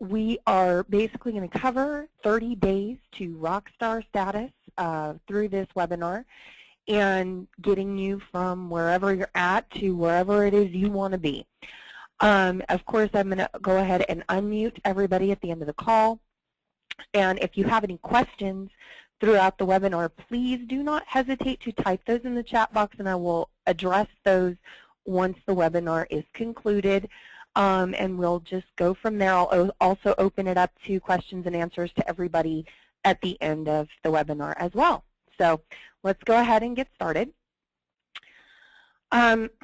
we are basically going to cover 30 days to rockstar status through this webinar and getting you from wherever you're at to wherever it is you want to be. Of course, I'm going to go ahead and unmute everybody at the end of the call. And if you have any questions throughout the webinar, please do not hesitate to type those in the chat box, and I will address those once the webinar is concluded. And we'll just go from there. I'll also open it up to questions and answers to everybody at the end of the webinar as well. So let's go ahead and get started.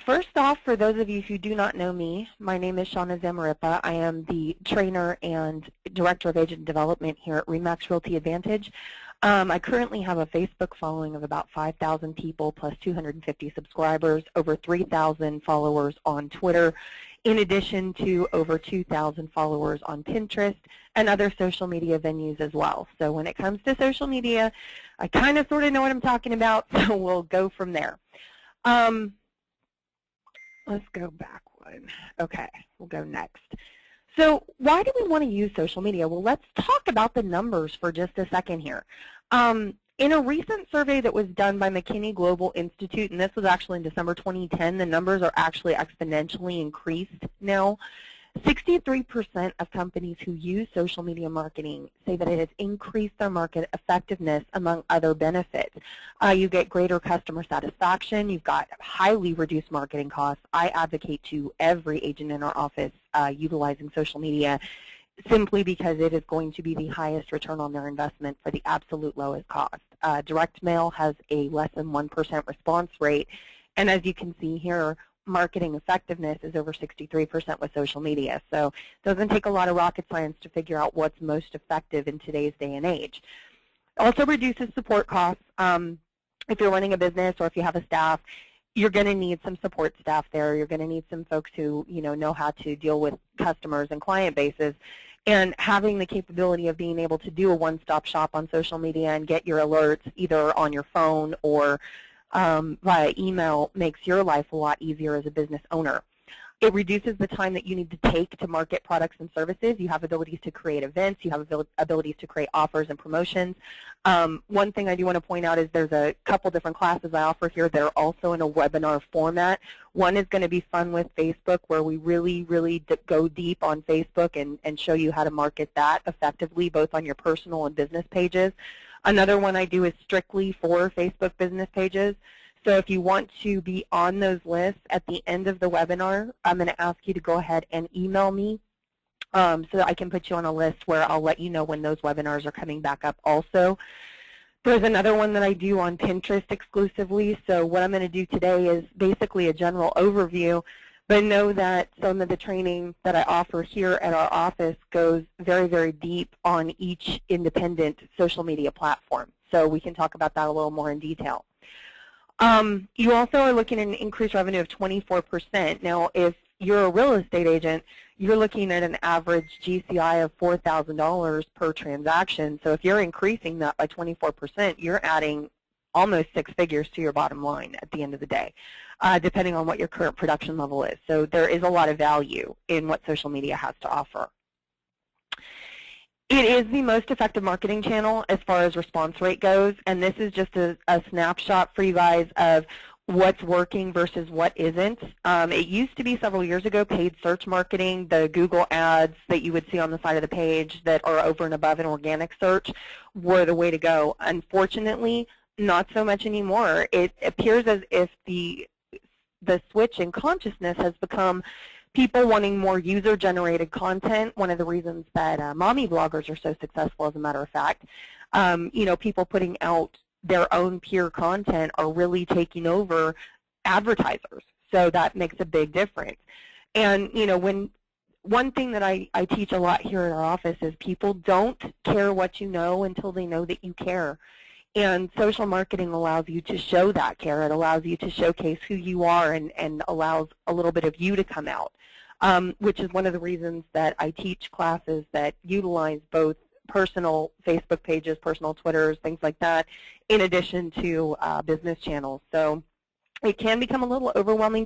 First off, for those of you who do not know me, my name is Shauna Zamarripa. I am the trainer and director of agent development here at RE/MAX Realty Advantage. I currently have a Facebook following of about 5,000 people plus 250 subscribers, over 3,000 followers on Twitter, in addition to over 2,000 followers on Pinterest and other social media venues as well. So when it comes to social media, I kind of sort of know what I'm talking about, so we'll go from there. Let's go back one. Okay, we'll go next. So why do we want to use social media? Well, let's talk about the numbers for just a second here. In a recent survey that was done by McKinney Global Institute, and this was actually in December 2010, the numbers are actually exponentially increased now. 63% of companies who use social media marketing say that it has increased their market effectiveness, among other benefits. You get greater customer satisfaction. You've got highly reduced marketing costs. I advocate to every agent in our office utilizing social media simply because it is going to be the highest return on their investment for the absolute lowest cost. Direct mail has a less than 1% response rate, and as you can see here, marketing effectiveness is over 63% with social media. So it doesn't take a lot of rocket science to figure out what's most effective in today's day and age. It also reduces support costs. If you're running a business or if you have a staff, you're going to need some support staff there. You're going to need some folks who know how to deal with customers and client bases. And having the capability of being able to do a one-stop shop on social media and get your alerts either on your phone or via email makes your life a lot easier as a business owner. It reduces the time that you need to take to market products and services. You have abilities to create events. You have abilities to create offers and promotions. One thing I do want to point out is there's a couple different classes I offer here that are also in a webinar format. One is going to be Fun with Facebook, where we really go deep on Facebook and show you how to market that effectively, both on your personal and business pages. Another one I do is strictly for Facebook business pages. So if you want to be on those lists at the end of the webinar, I'm going to ask you to go ahead and email me so that I can put you on a list where I'll let you know when those webinars are coming back up also. There's another one that I do on Pinterest exclusively. So what I'm going to do today is basically a general overview, but know that some of the training that I offer here at our office goes very deep on each independent social media platform. So we can talk about that a little more in detail. You also are looking at an increased revenue of 24%. Now, if you're a real estate agent, you're looking at an average GCI of $4,000 per transaction. So if you're increasing that by 24%, you're adding almost 6 figures to your bottom line at the end of the day, depending on what your current production level is. So there is a lot of value in what social media has to offer. It is the most effective marketing channel as far as response rate goes, and this is just a snapshot for you guys of what's working versus what isn't. It used to be several years ago paid search marketing, the Google ads that you would see on the side of the page that are over and above an organic search were the way to go. Unfortunately, not so much anymore. It appears as if the switch in consciousness has become people wanting more user-generated content. One of the reasons that mommy bloggers are so successful, as a matter of fact, people putting out their own peer content are really taking over advertisers. So that makes a big difference. And, one thing that I teach a lot here in our office is people don't care what you know until they know that you care. And social marketing allows you to show that care. It allows you to showcase who you are and allows a little bit of you to come out, which is one of the reasons that I teach classes that utilize both personal Facebook pages, personal Twitters, things like that, in addition to business channels. So it can become a little overwhelming to